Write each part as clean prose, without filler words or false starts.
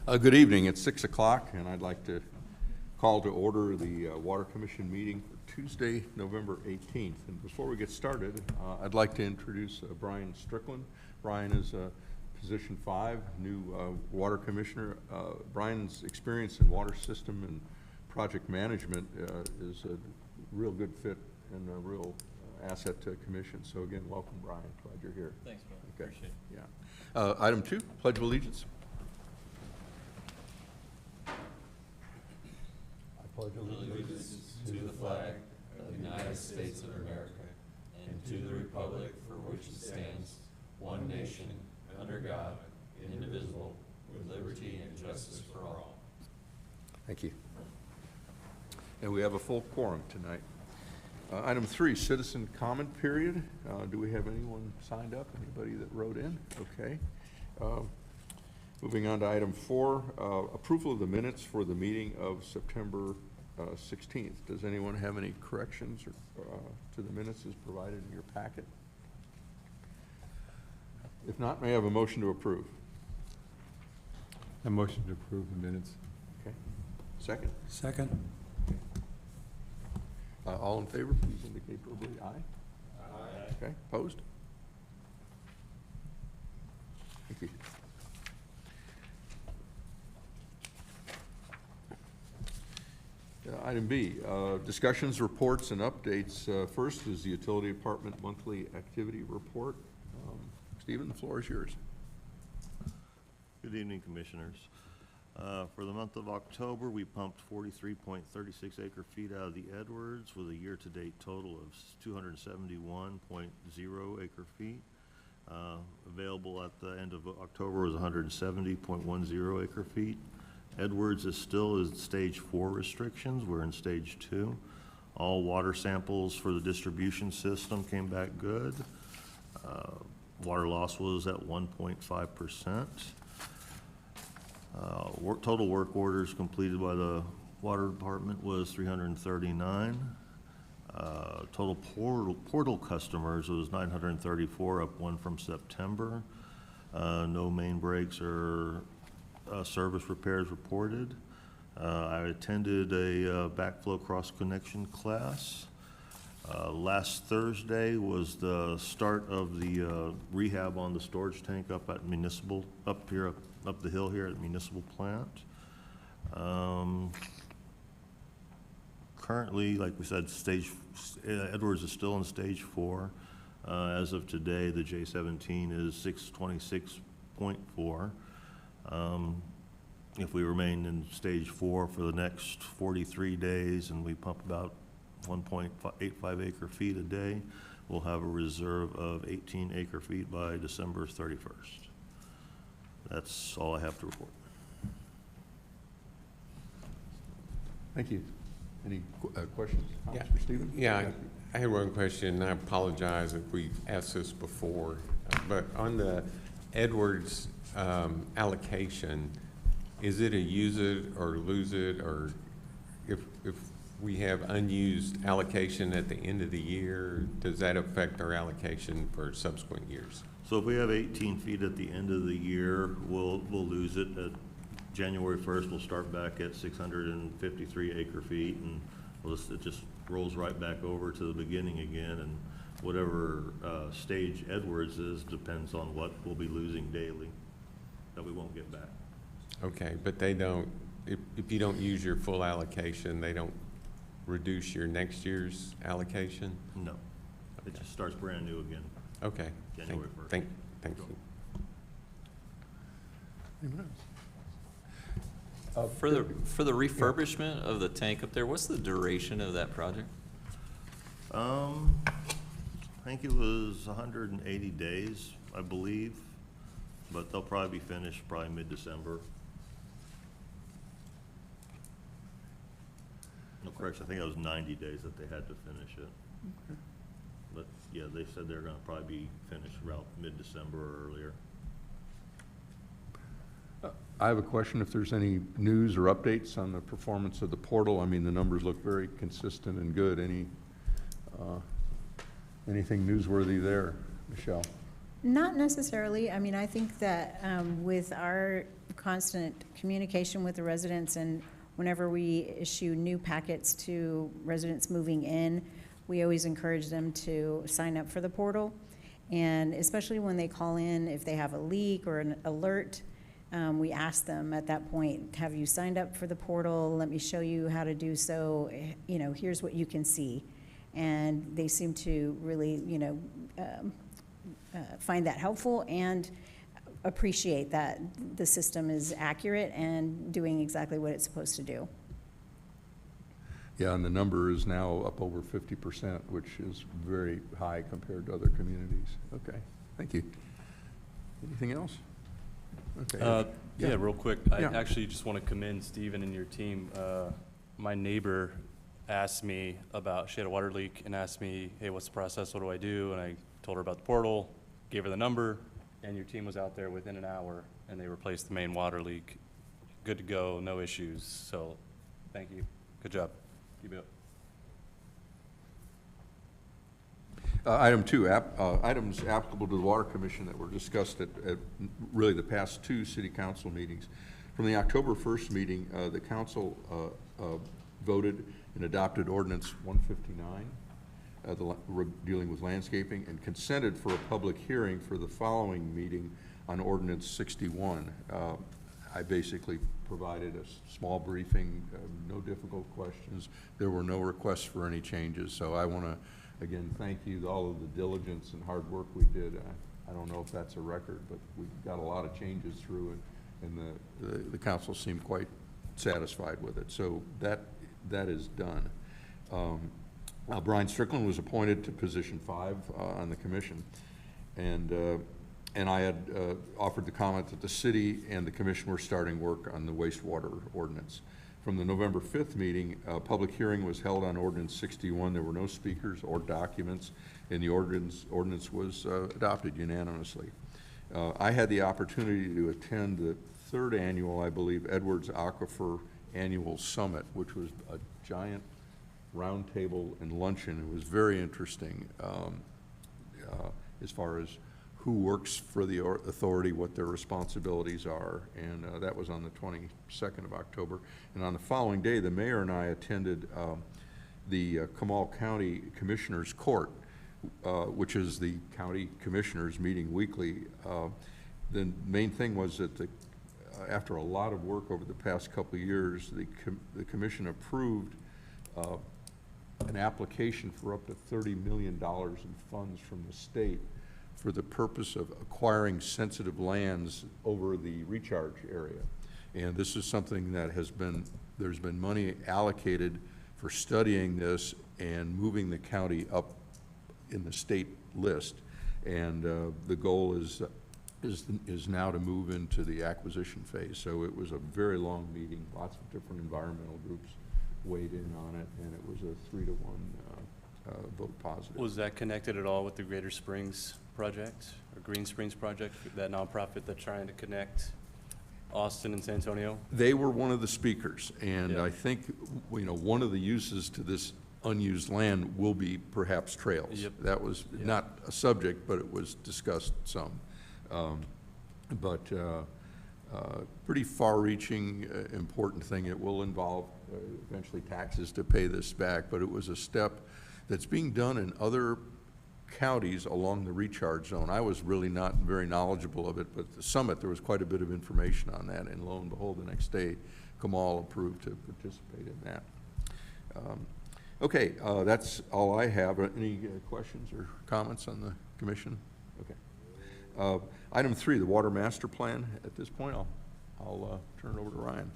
Good evening. It's 6 o'clock, and I'd like to call to order the Water Commission meeting for Tuesday, November 18th. And before we get started, I'd like to introduce Brian Strickland. Brian is Position 5, new Water Commissioner. Brian's experience in water system and project management is a real good fit and a real asset to the Commission. So again, welcome, Brian. Glad you're here. Thanks, Bill. Okay. Appreciate it. Yeah. Item 2, Pledge of Allegiance. I pledge Allegiance to the flag of the United States of America and to the republic for which it stands, one nation, under God, indivisible, with liberty and justice for all. Thank you. And we have a full quorum tonight. Item 3, citizen comment period. Do we have anyone signed up? Anybody that wrote in? Okay. Moving on to item 4, approval of the minutes for the meeting of September 16th. Does anyone have any corrections to the minutes as provided in your packet? If not, may I have a motion to approve? A motion to approve the minutes. Okay. Second? Second. All in favor, please indicate verbally aye. Aye. Okay, opposed? Thank you. Item B, discussions, reports, and updates. First is the Utility Department Monthly Activity Report. Stephen, the floor is yours. Good evening, Commissioners. For the month of October, we pumped 43.36 acre-feet out of the Edwards with a year-to-date total of 271.0 acre-feet. Available at the end of October was 170.10 acre-feet. Edwards is still in stage 4 restrictions. We're in stage 2. All water samples for the distribution system came back good. Water loss was at 1.5%. Total work orders completed by the Water Department was 339. Total portal customers was 934, up 1 from September. No main breaks or service repairs reported. I attended a backflow cross-connection class. Last Thursday was the start of the rehab on the storage tank up at Municipal, up the hill here at Municipal Plant. Currently, like we said, Edwards is still in stage 4. As of today, the J17 is 626.4. If we remain in stage 4 for the next 43 days and we pump about 1.85 acre-feet a day, we'll have a reserve of 18 acre-feet by December 31st. That's all I have to report. Thank you. Any questions, comments Yeah. for Stephen? Yeah, I had one question, and I apologize if we asked this before, but on the Edwards allocation, is it a use it or lose it, or if we have unused allocation at the end of the year, does that affect our allocation for subsequent years? So if we have 18 feet at the end of the year, we'll lose it. At January 1st, we'll start back at 653 acre-feet, and it just rolls right back over to the beginning again, and whatever stage Edwards is depends on what we'll be losing daily that we won't get back. Okay, but they don't, if you don't use your full allocation, they don't reduce your next year's allocation? No, it just starts brand new again. Okay. January 1st. Thank you. Anyone else? For the refurbishment of the tank up there, what's the duration of that project? I think it was 180 days, I believe, but they'll probably be finished probably mid-December. No correction, I think it was 90 days that they had to finish it. Okay. But yeah, they said they're gonna probably be finished around mid-December or earlier. I have a question, if there's any news or updates on the performance of the portal. I mean, the numbers look very consistent and good. Anything newsworthy there, Michelle? Not necessarily. I mean, I think that with our constant communication with the residents, and whenever we issue new packets to residents moving in, we always encourage them to sign up for the portal. And especially when they call in, if they have a leak or an alert, we ask them at that point, have you signed up for the portal? Let me show you how to do so. You know, here's what you can see. And they seem to really, find that helpful and appreciate that the system is accurate and doing exactly what it's supposed to do. Yeah, and the number is now up over 50%, which is very high compared to other communities. Okay, thank you. Anything else? Okay. Yeah, real quick. I Yeah. actually just want to commend Stephen and your team. My neighbor asked me about, she had a water leak and asked me, hey, what's the process? What do I do? And I told her about the portal, gave her the number, and your team was out there within an hour and they replaced the main water leak. Good to go, no issues. So thank you. Good job. Keep it up. Item 2, items applicable to the Water Commission that were discussed at really the past 2 city council meetings. From the October 1st meeting, the council voted and adopted ordinance 159, dealing with landscaping, and consented for a public hearing for the following meeting on ordinance 61. I basically provided a small briefing, no difficult questions. There were no requests for any changes, so I want to again thank you, all of the diligence and hard work we did. I don't know if that's a record, but we got a lot of changes through, and the council seemed quite satisfied with it. So that is done. Brian Strickland was appointed to position 5 on the commission, and I had offered the comment that the city and the commission were starting work on the wastewater ordinance. From the November 5th meeting, a public hearing was held on ordinance 61. There were no speakers or documents, and the ordinance was adopted unanimously. I had the opportunity to attend the 3rd annual, I believe, Edwards Aquifer Annual Summit, which was a giant roundtable and luncheon. It was very interesting as far as who works for the authority, what their responsibilities are, and that was on the 22nd of October. And on the following day, the mayor and I attended the Comal County Commissioners Court, which is the county commissioners meeting weekly. The main thing was that after a lot of work over the past couple of years, the commission approved an application for up to $30 million in funds from the state for the purpose of acquiring sensitive lands over the recharge area. And this is something that there's been money allocated for studying this and moving the county up in the state list. And the goal is now to move into the acquisition phase. So it was a very long meeting, lots of different environmental groups weighed in on it, and it was a 3-to-1 vote positive. Was that connected at all with the Greater Springs project or Green Springs project, that nonprofit that's trying to connect Austin and San Antonio? They were one of the speakers, and Yeah. I think, one of the uses to this unused land will be perhaps trails. Yep. That was Yeah. not a subject, but it was discussed some. Pretty far-reaching, important thing. It will involve eventually taxes to pay this back, but it was a step that's being done in other counties along the recharge zone. I was really not very knowledgeable of it, but at the summit, there was quite a bit of information on that, and lo and behold, the next day, Comal approved to participate in that. Okay, that's all I have. Any questions or comments on the commission? Okay. Item 3, the Water Master Plan. At this point, I'll turn it over to Ryan.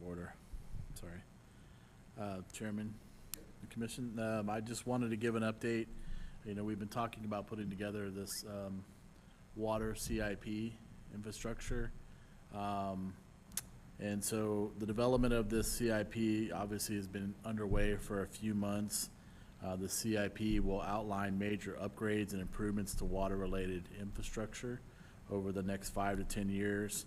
Order. Sorry. Chairman, the commission, I just wanted to give an update. We've been talking about putting together this water CIP infrastructure. And so the development of this CIP obviously has been underway for a few months. The CIP will outline major upgrades and improvements to water-related infrastructure over the next 5 to 10 years.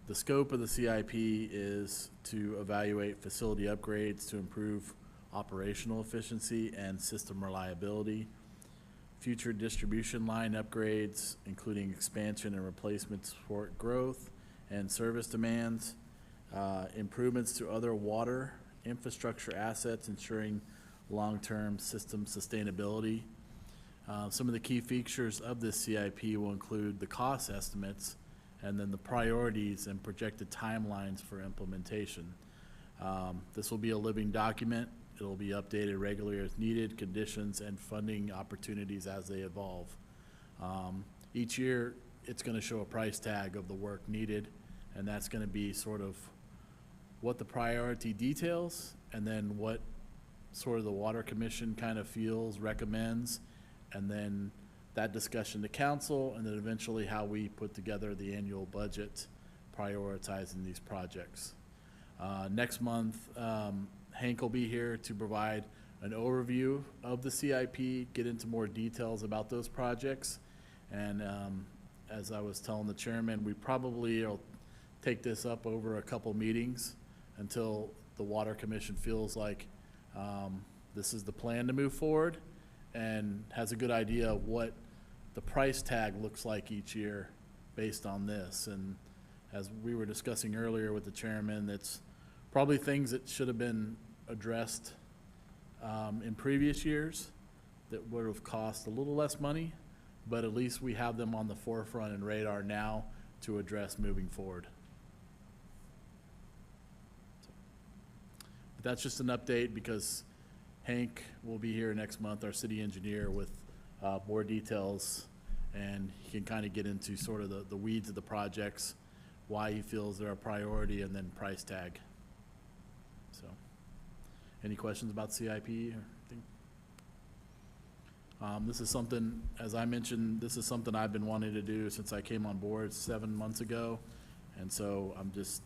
The scope of the CIP is to evaluate facility upgrades to improve operational efficiency and system reliability, future distribution line upgrades, including expansion and replacement to support growth and service demands, improvements to other water infrastructure assets, ensuring long-term system sustainability. Some of the key features of this CIP will include the cost estimates and then the priorities and projected timelines for implementation. This will be a living document. It'll be updated regularly as needed, conditions and funding opportunities as they evolve. Each year, it's gonna show a price tag of the work needed, and that's gonna be sort of what the priority details, and then what sort of the Water Commission kind of feels, recommends, and then that discussion to council, and then eventually how we put together the annual budget prioritizing these projects. Next month, Hank will be here to provide an overview of the CIP, get into more details about those projects. And as I was telling the chairman, we probably will take this up over a couple meetings until the Water Commission feels like this is the plan to move forward and has a good idea of what the price tag looks like each year based on this. And as we were discussing earlier with the chairman, that's probably things that should have been addressed in previous years that would have cost a little less money, but at least we have them on the forefront and radar now to address moving forward. But that's just an update because Hank will be here next month, our city engineer, with more details, and he can kind of get into sort of the weeds of the projects, why he feels they're a priority, and then price tag. So, any questions about CIP or anything? This is something, as I mentioned, this is something I've been wanting to do since I came on board 7 months ago. And so I'm just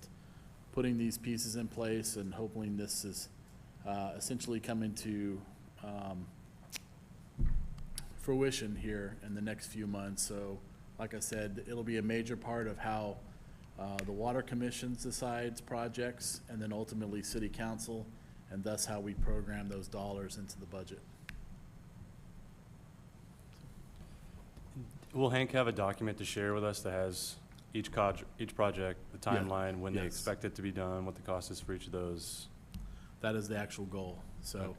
putting these pieces in place, and hopefully this is essentially coming to fruition here in the next few months. So like I said, it'll be a major part of how the Water Commission decides projects, and then ultimately City Council, and thus how we program those dollars into the budget. Will Hank have a document to share with us that has each project, the timeline, when they Yes. expect it to be done, what the cost is for each of those? That is the actual goal. So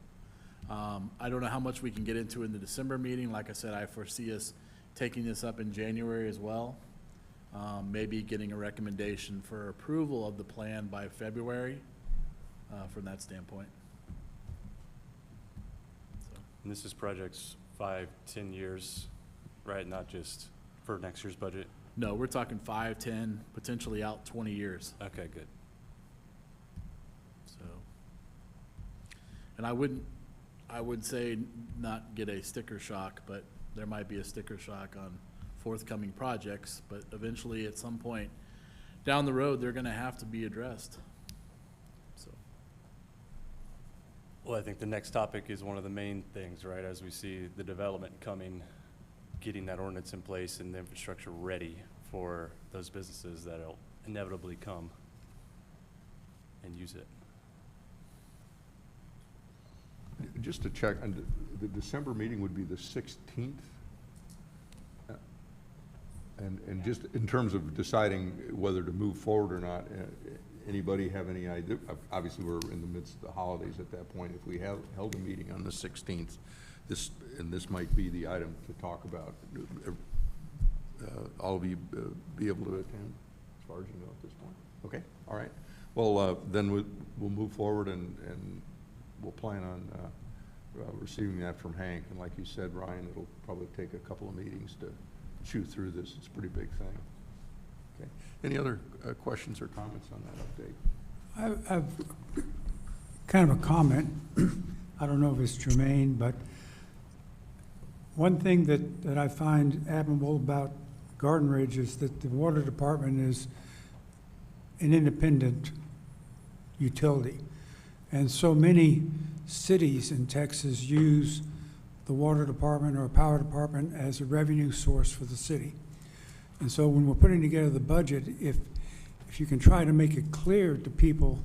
I don't know how much we can get into in the December meeting. Like I said, I foresee us taking this up in January as well. Maybe getting a recommendation for approval of the plan by February from that standpoint. So, And this is projects 5, 10 years, right? Not just for next year's budget? no, we're talking 5, 10, potentially out 20 years. Okay, good. So, and I would say not get a sticker shock, but there might be a sticker shock on forthcoming projects, but eventually at some point down the road, they're gonna have to be addressed. So, Well, I think the next topic is one of the main things, right? As we see the development coming, getting that ordinance in place and the infrastructure ready for those businesses that'll inevitably come and use it. Just to check, and the December meeting would be the 16th? And just in terms of deciding whether to move forward or not, anybody have any idea? Obviously, we're in the midst of the holidays at that point. If we held a meeting on the 16th, this might be the item to talk about. All of you be able to attend, as far as you know at this point? Okay, all right. Well, then we'll move forward and we'll plan on receiving that from Hank. And like you said, Ryan, it'll probably take a couple of meetings to chew through this. It's a pretty big thing. Okay. Any other questions or comments on that update? I've kind of a comment. I don't know if it's germane, but one thing that I find admirable about Garden Ridge is that the water department is an independent utility. And so many cities in Texas use the water department or power department as a revenue source for the city. And so when we're putting together the budget, if you can try to make it clear to people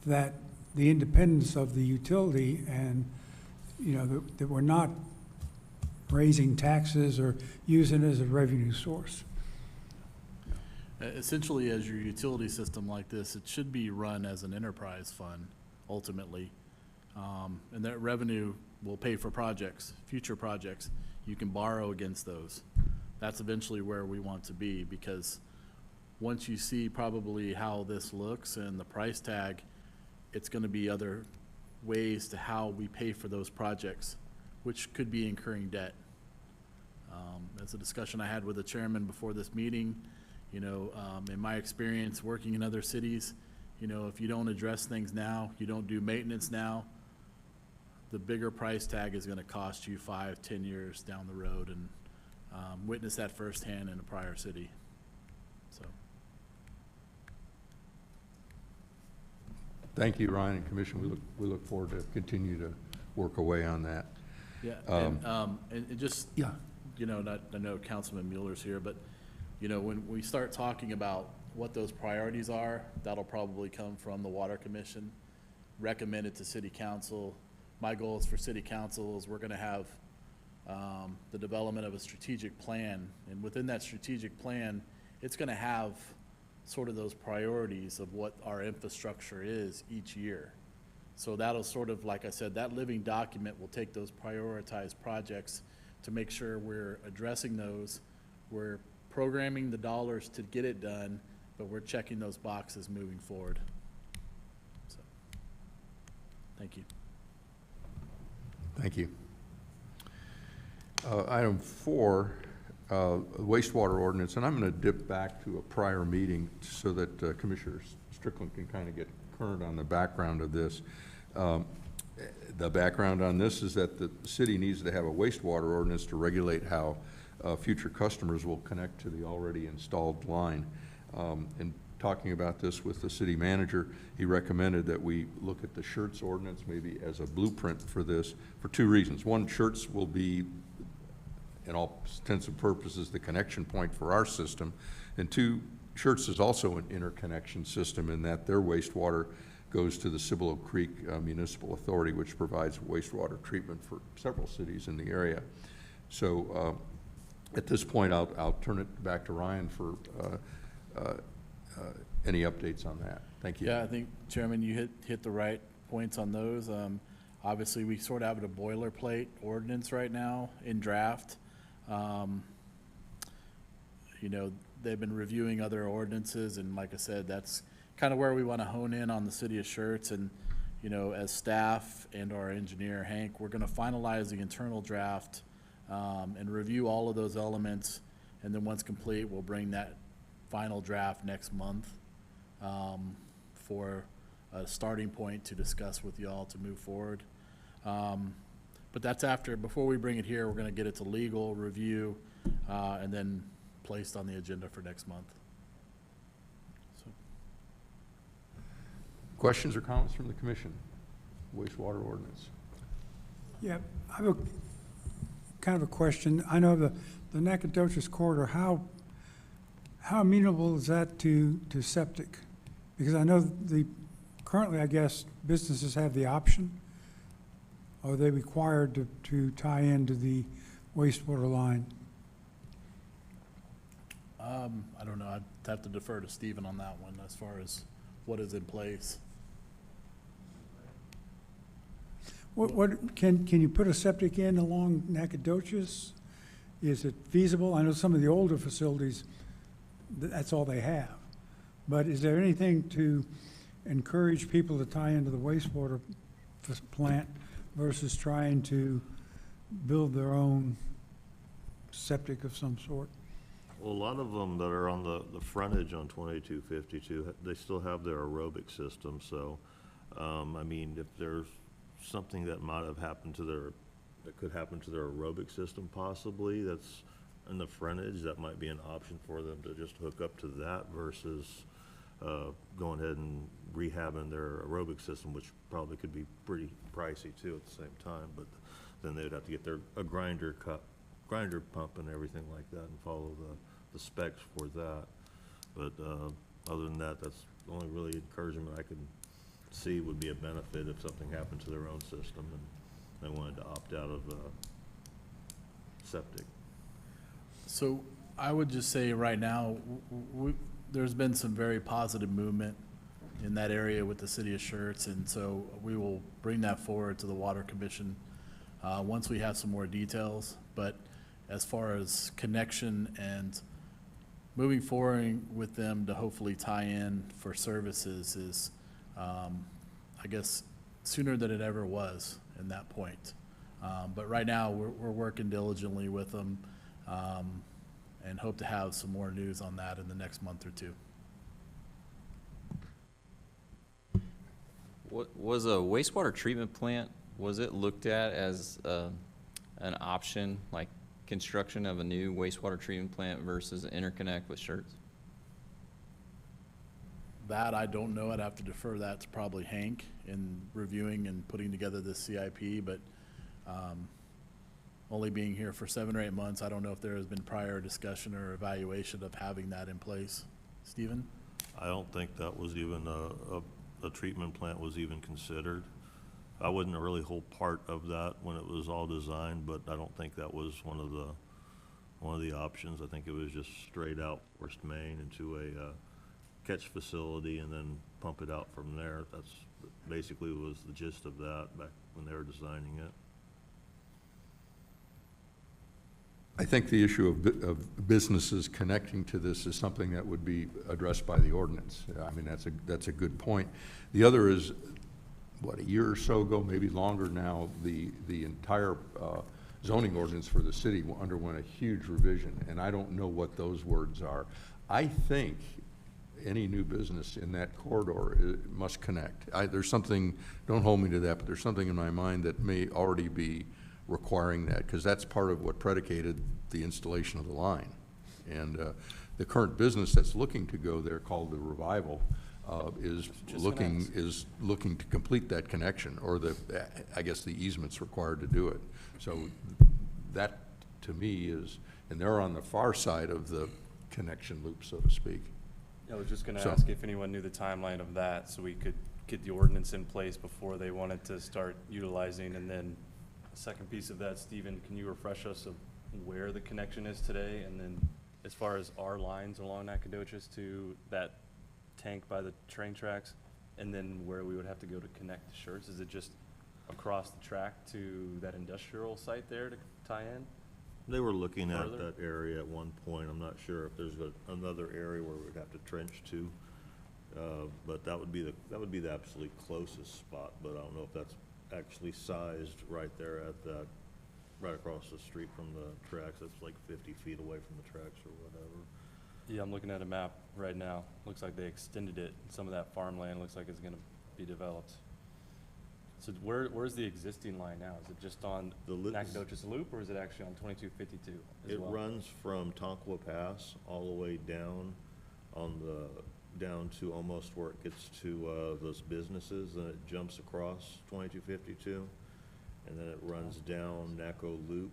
that the independence of the utility and, you know, that we're not raising taxes or using it as a revenue source. Essentially, as your utility system like this, it should be run as an enterprise fund ultimately. And that revenue will pay for projects, future projects. You can borrow against those. That's eventually where we want to be, because once you see probably how this looks and the price tag, it's gonna be other ways to how we pay for those projects, which could be incurring debt. That's a discussion I had with the chairman before this meeting. You know, in my experience working in other cities, you know, if you don't address things now, you don't do maintenance now, the bigger price tag is gonna cost you 5, 10 years down the road, and witness that firsthand in a prior city, so. Thank you, Ryan and Commission. We look forward to continue to work away on that. Yeah, and just, Yeah. you know, I know Councilman Mueller's here, but, you know, when we start talking about what those priorities are, that'll probably come from the Water Commission, recommended to City Council. My goal is for City Council is we're gonna have the development of a strategic plan, and within that strategic plan, it's gonna have sort of those priorities of what our infrastructure is each year. So that'll sort of, like I said, that living document will take those prioritized projects to make sure we're addressing those. We're programming the dollars to get it done, but we're checking those boxes moving forward. So, thank you. Thank you. Item 4, wastewater ordinance, and I'm going to dip back to a prior meeting so that Commissioner Strickland can kind of get current on the background of this. The background on this is that the city needs to have a wastewater ordinance to regulate how future customers will connect to the already installed line. And talking about this with the city manager, he recommended that we look at the Schertz ordinance maybe as a blueprint for this for 2 reasons. One, Schertz will be, in all intents and purposes, the connection point for our system. And 2, Schertz is also an interconnection system in that their wastewater goes to the Cibolo Creek Municipal Authority, which provides wastewater treatment for several cities in the area. So at this point, I'll turn it back to Ryan for any updates on that. Thank you. Yeah, I think, Chairman, you hit the right points on those. Obviously, we sort of have a boilerplate ordinance right now in draft. You know, they've been reviewing other ordinances, and like I said, that's kind of where we want to hone in on the city of Schertz. And, you know, as staff and our engineer, Hank, we're going to finalize the internal draft and review all of those elements. And then once complete, we'll bring that final draft next month for a starting point to discuss with y'all to move forward. But that's before we bring it here, we're going to get it to legal review and then placed on the agenda for next month. So. Questions or comments from the commission? Wastewater ordinance. Yeah, I have a kind of a question. I know the Nacogdoches corridor, how amenable is that to septic? Because I know currently, I guess, businesses have the option. Are they required to tie into the wastewater line? I don't know. I'd have to defer to Stephen on that one as far as what is in place. What can you put a septic in along Nacogdoches? Is it feasible? I know some of the older facilities, that's all they have. But is there anything to encourage people to tie into the wastewater plant versus trying to build their own septic of some sort? Well, a lot of them that are on the frontage on 2252, they still have their aerobic system, so, I mean, if there's something that might have happened that could happen to their aerobic system possibly, that's in the frontage, that might be an option for them to just hook up to that versus going ahead and rehabbing their aerobic system, which probably could be pretty pricey too at the same time, but then they'd have to get a grinder pump and everything like that and follow the specs for that. But other than that, that's the only really encouragement I can see would be a benefit if something happened to their own system and they wanted to opt out of septic. So I would just say right now, there's been some very positive movement in that area with the city of Schertz, and so we will bring that forward to the Water Commission once we have some more details. But as far as connection and moving forward with them to hopefully tie in for services is, I guess, sooner than it ever was in that point. But right now, we're working diligently with them, and hope to have some more news on that in the next month or two. Was a wastewater treatment plant, was it looked at as an option, like construction of a new wastewater treatment plant versus an interconnect with Schertz? That I don't know. I'd have to defer that to probably Hank in reviewing and putting together this CIP, but only being here for 7 or 8 months, I don't know if there has been prior discussion or evaluation of having that in place. Stephen? I don't think that was even a treatment plant was even considered. I wasn't a really whole part of that when it was all designed, but I don't think that was one of the options. I think it was just straight out West Main into a catch facility and then pump it out from there. That's basically was the gist of that back when they were designing it. I think the issue of businesses connecting to this is something that would be addressed by the ordinance. I mean, that's a good point. The other is, what, a year or so ago, maybe longer now, the entire zoning ordinance for the city underwent a huge revision, and I don't know what those words are. I think any new business in that corridor must connect. There's something, don't hold me to that, but there's something in my mind that may already be requiring that, because that's part of what predicated the installation of the line. And the current business that's looking to go there, called the Revival, is looking to complete that connection, or I guess the easement's required to do it. So that, to me, is, and they're on the far side of the connection loop, so to speak. I was just gonna So- ask if anyone knew the timeline of that, so we could get the ordinance in place before they wanted to start utilizing. And then the second piece of that, Stephen, can you refresh us of where the connection is today? And then as far as our lines along Nacogdoches to that tank by the train tracks, and then where we would have to go to connect to Schertz, is it just across the track to that industrial site there to tie in? They were looking at Further? that area at one point. I'm not sure if there's another area where we'd have to trench to. But that would be the absolutely closest spot, but I don't know if that's actually sized right there at that, right across the street from the tracks. That's like 50 feet away from the tracks or whatever. Yeah, I'm looking at a map right now. Looks like they extended it. Some of that farmland looks like it's gonna be developed. So where's the existing line now? Is it just on Nacogdoches Loop, or is it actually on 2252 as well? It runs from Tonkawa Pass all the way down down to almost where it gets to those businesses, and it jumps across 2252, and then it runs down Naco Loop,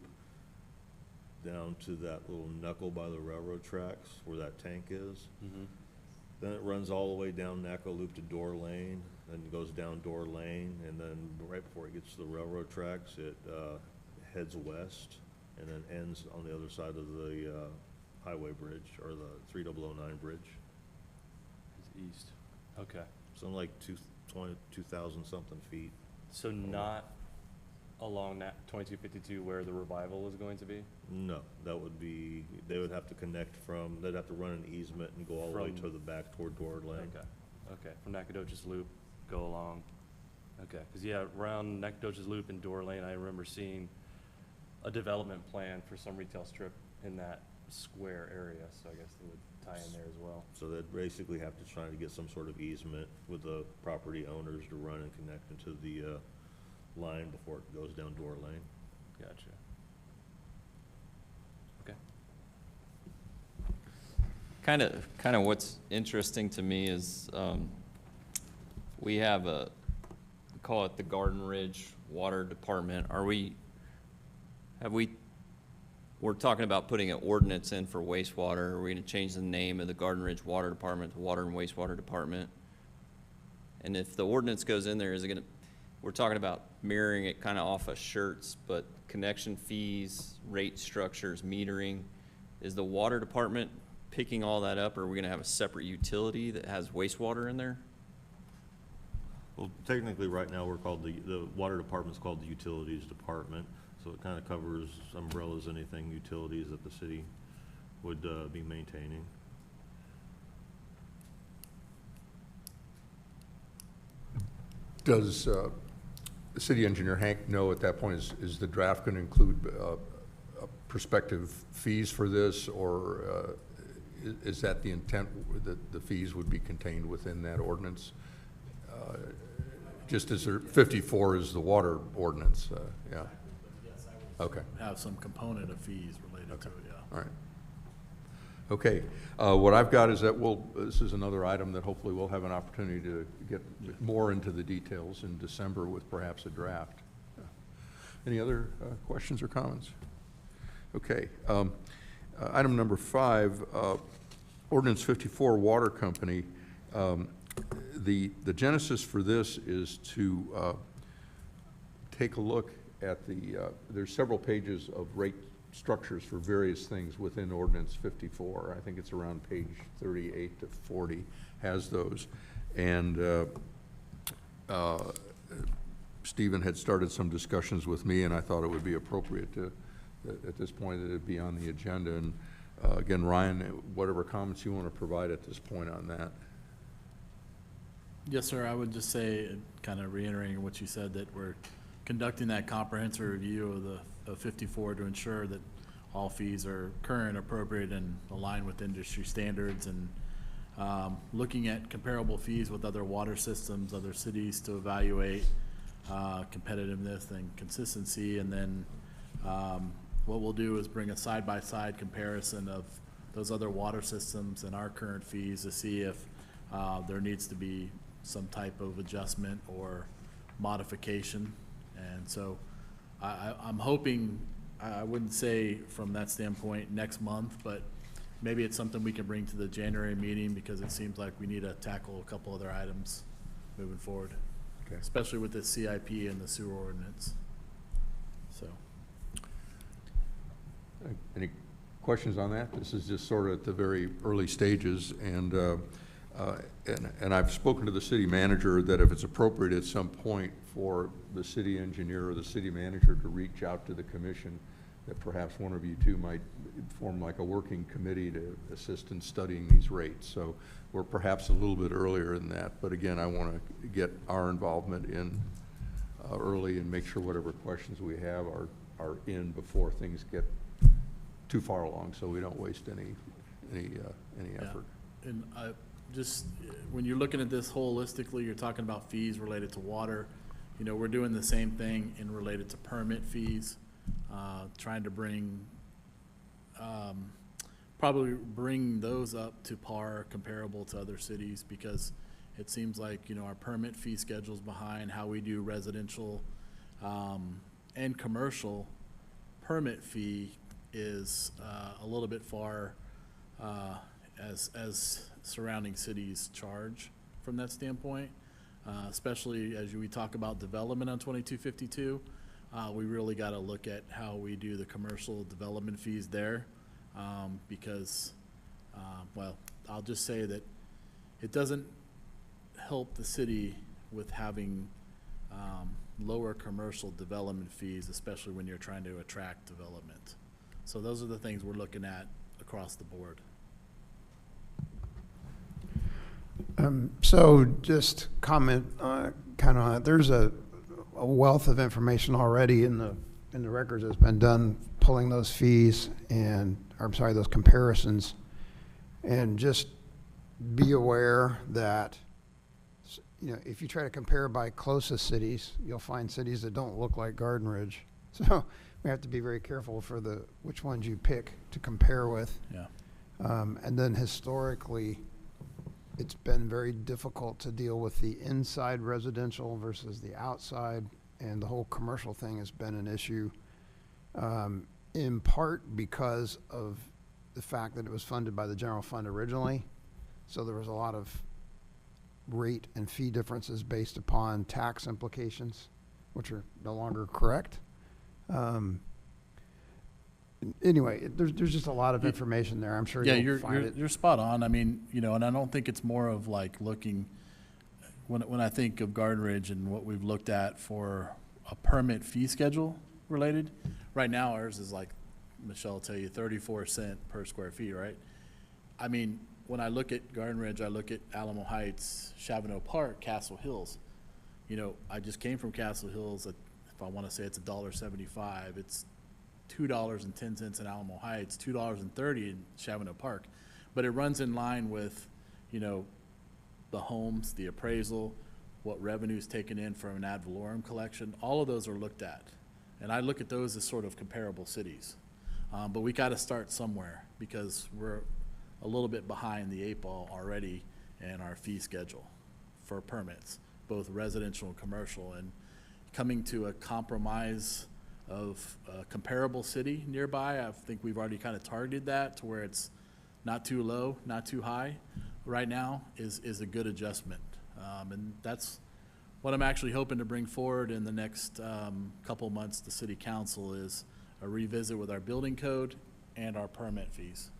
down to that little knuckle by the railroad tracks where that tank is. Mhm. Then it runs all the way down Naco Loop to Door Lane, then it goes down Door Lane, and then right before it gets to the railroad tracks, it heads west and then ends on the other side of the highway bridge, or the 3009 bridge. It's east. Okay. Something like 2,000 something feet. So not along that 2252 where the Revival is going to be? No, that would be, they would have to connect they'd have to run an easement and go all the way From- to the back toward Door Lane. Okay, okay, from Nacogdoches Loop, go along. Okay, because yeah, around Nacogdoches Loop and Door Lane, I remember seeing a development plan for some retail strip in that square area, so I guess they would tie in there as well. So they'd basically have to try to get some sort of easement with the property owners to run and connect into the line before it goes down Door Lane. Gotcha. Okay. Kind of what's interesting to me is, we have call it the Garden Ridge Water Department. We're talking about putting an ordinance in for wastewater. Are we gonna change the name of the Garden Ridge Water Department to Water and Wastewater Department? And if the ordinance goes in there, is it gonna, we're talking about mirroring it kind of off of shirts, but connection fees, rate structures, metering, is the water department picking all that up, or are we gonna have a separate utility that has wastewater in there? Well, technically, right now, we're called, the water department's called the utilities department, so it kind of covers umbrellas, anything utilities that the city would be maintaining. Does the city engineer Hank know at that point, is the draft going to include prospective fees for this, or is that the intent, that the fees would be contained within that ordinance? Just as 54 is the water ordinance, yeah, okay, Have some component of fees related to it, yeah. all right. Okay, what I've got is that this is another item that hopefully we'll have an opportunity to get more into the details in December with perhaps a draft. Any other questions or comments? Okay, item number 5, ordinance 54, water company. The genesis for this is to take a look at there's several pages of rate structures for various things within ordinance 54. I think it's around page 38 to 40 has those. And Stephen had started some discussions with me, and I thought it would be appropriate to, at this point, that it be on the agenda. And again, Ryan, whatever comments you want to provide at this point on that. Yes, sir. I would just say, kind of reiterating what you said, that we're conducting that comprehensive review of 54 to ensure that all fees are current, appropriate, and aligned with industry standards, and looking at comparable fees with other water systems, other cities, to evaluate competitiveness and consistency. And then what we'll do is bring a side-by-side comparison of those other water systems and our current fees to see if there needs to be some type of adjustment or modification. And so I'm hoping, I wouldn't say from that standpoint next month, but maybe it's something we can bring to the January meeting, because it seems like we need to tackle a couple other items moving forward, Okay. especially with the CIP and the sewer ordinance. So, Any questions on that? This is just sort of at the very early stages, and I've spoken to the city manager that if it's appropriate at some point for the city engineer or the city manager to reach out to the commission, that perhaps one of you two might form like a working committee to assist in studying these rates. So we're perhaps a little bit earlier than that, but again, I want to get our involvement in early and make sure whatever questions we have are in before things get too far along, so we don't waste any yeah. effort. And just, when you're looking at this holistically, you're talking about fees related to water. You know, we're doing the same thing in related to permit fees, trying to probably bring those up to par, comparable to other cities, because it seems like, you know, our permit fee schedule's behind how we do residential and commercial. Permit fee is a little bit far as surrounding cities charge from that standpoint, especially as we talk about development on 2252. We really got to look at how we do the commercial development fees there, because, well, I'll just say that it doesn't help the city with having lower commercial development fees, especially when you're trying to attract development. So those are the things we're looking at across the board. So just comment kind of, there's a wealth of information already in the records that's been done, pulling those fees and, or I'm sorry, those comparisons. And just be aware that, you know, if you try to compare by closest cities, you'll find cities that don't look like Garden Ridge. So we have to be very careful for which ones you pick to compare with. Yeah. And then historically, it's been very difficult to deal with the inside residential versus the outside, and the whole commercial thing has been an issue, in part because of the fact that it was funded by the general fund originally. So there was a lot of rate and fee differences based upon tax implications, which are no longer correct. Anyway, there's just a lot of information there. I'm sure Yeah, you'll find it. you're spot on. I mean, you know, and I don't think it's more of like looking, when I think of Garden Ridge and what we've looked at for a permit fee schedule related, right now ours is like, Michelle will tell you, 34 cents per square feet, right? I mean, when I look at Garden Ridge, I look at Alamo Heights, Chavano Park, Castle Hills. You know, I just came from Castle Hills, if I want to say it's $1.75, it's $2.10 in Alamo Heights, $2.30 in Chavano Park. But it runs in line with, you know, the homes, the appraisal, what revenue is taken in from an ad valorem collection. All of those are looked at. And I look at those as sort of comparable cities. But we got to start somewhere because we're a little bit behind the 8 ball already in our fee schedule for permits, both residential and commercial. And coming to a compromise of a comparable city nearby, I think we've already kind of targeted that to where it's not too low, not too high right now is a good adjustment. And that's what I'm actually hoping to bring forward in the next couple months to City Council is a revisit with our building code and our permit fees.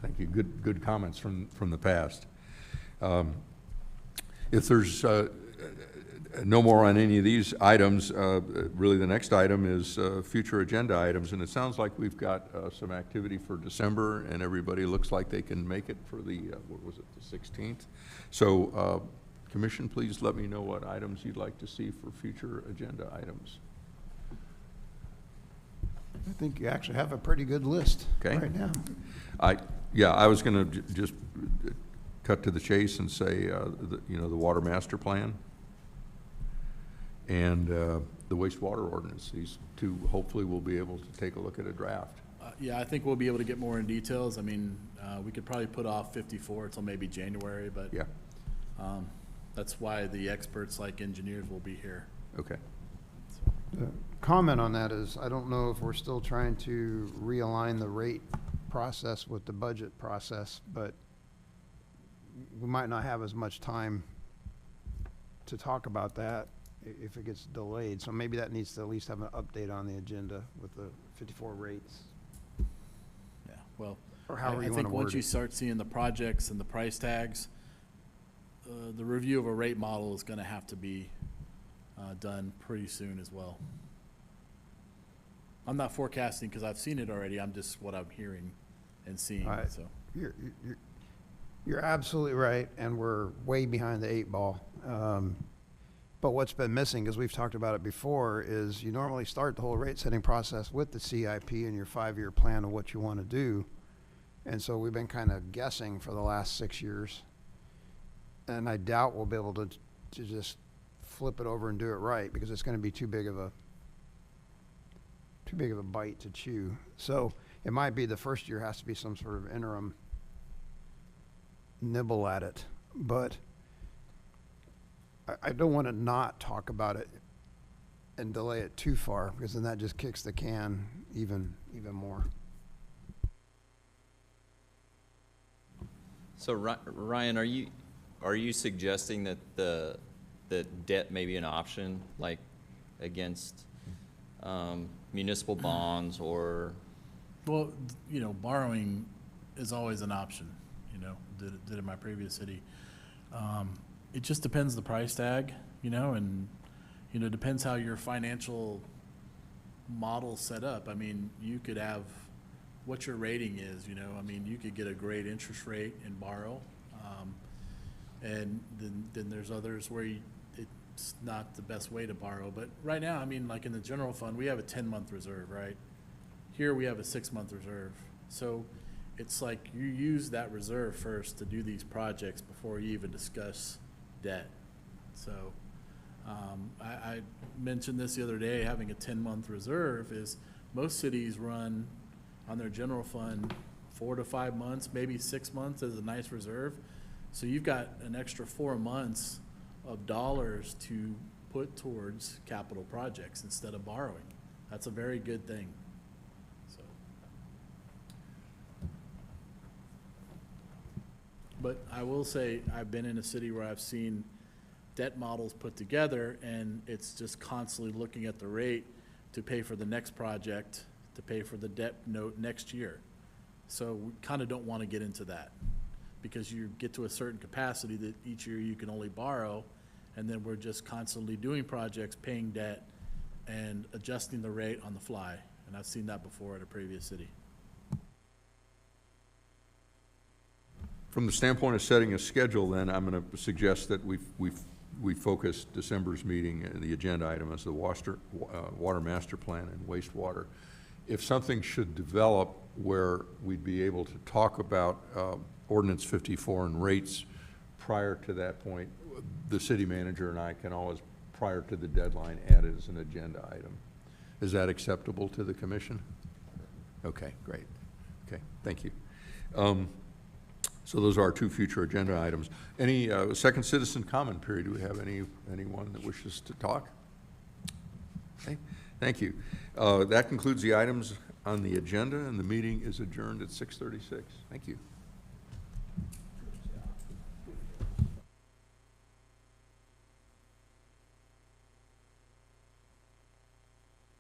Thank you. Good comments from the past. If there's no more on any of these items, really the next item is future agenda items, and it sounds like we've got some activity for December, and everybody looks like they can make it for the, what was it, the 16th? So, Commission, please let me know what items you'd like to see for future agenda items. I think you actually have a pretty good list Okay. right now. I was going to just cut to the chase and say, the water master plan and the wastewater ordinance. These two, hopefully, we'll be able to take a look at a draft. Yeah, I think we'll be able to get more in details. I mean, we could probably put off 54 until maybe January, but Yeah, that's why the experts like engineers will be here. okay. The comment on that is, I don't know if we're still trying to realign the rate process with the budget process, but we might not have as much time to talk about that if it gets delayed. So maybe that needs to at least have an update on the agenda with the 54 rates, Yeah, well, or however I you want think to once word you it. start seeing the projects and the price tags, the review of a rate model is going to have to be done pretty soon as well. I'm not forecasting because I've seen it already. I'm just what I'm hearing and seeing, All right. so. You're absolutely right, and we're way behind the 8 ball. But what's been missing, as we've talked about it before, is you normally start the whole rate setting process with the CIP and your 5-year plan of what you want to do. And so we've been kind of guessing for the last 6 years. And I doubt we'll be able to just flip it over and do it right, because it's going to be too big of a bite to chew. So it might be the first year has to be some sort of interim nibble at it, but I don't want to not talk about it and delay it too far, because then that just kicks the can even more. So Ryan, are you suggesting that that debt may be an option, like against municipal bonds or? Well, you know, borrowing is always an option, you know, did in my previous city. It just depends the price tag, you know, and, you know, depends how your financial model's set up. I mean, you could have what your rating is, you know, I mean, you could get a great interest rate and borrow. And then there's others where it's not the best way to borrow. But right now, I mean, like in the general fund, we have a 10-month reserve, right? Here we have a 6-month reserve. So it's like you use that reserve first to do these projects before you even discuss debt. So I mentioned this the other day, having a 10-month reserve is most cities run on their general fund 4 to 5 months, maybe 6 months as a nice reserve. So you've got an extra 4 months of dollars to put towards capital projects instead of borrowing. That's a very good thing. So. But I will say, I've been in a city where I've seen debt models put together, and it's just constantly looking at the rate to pay for the next project, to pay for the debt note next year. So we kind of don't want to get into that, because you get to a certain capacity that each year you can only borrow, and then we're just constantly doing projects, paying debt, and adjusting the rate on the fly. And I've seen that before at a previous city. From the standpoint of setting a schedule, then, I'm going to suggest that we focus December's meeting and the agenda item as the water master plan and wastewater. If something should develop where we'd be able to talk about ordinance 54 and rates prior to that point, the city manager and I can always, prior to the deadline, add it as an agenda item. Is that acceptable to the commission? Okay, great. Okay, thank you. So those are our two future agenda items. Any second citizen comment period? Do we have anyone that wishes to talk? Okay, thank you. That concludes the items on the agenda, and the meeting is adjourned at 6:36. Thank you.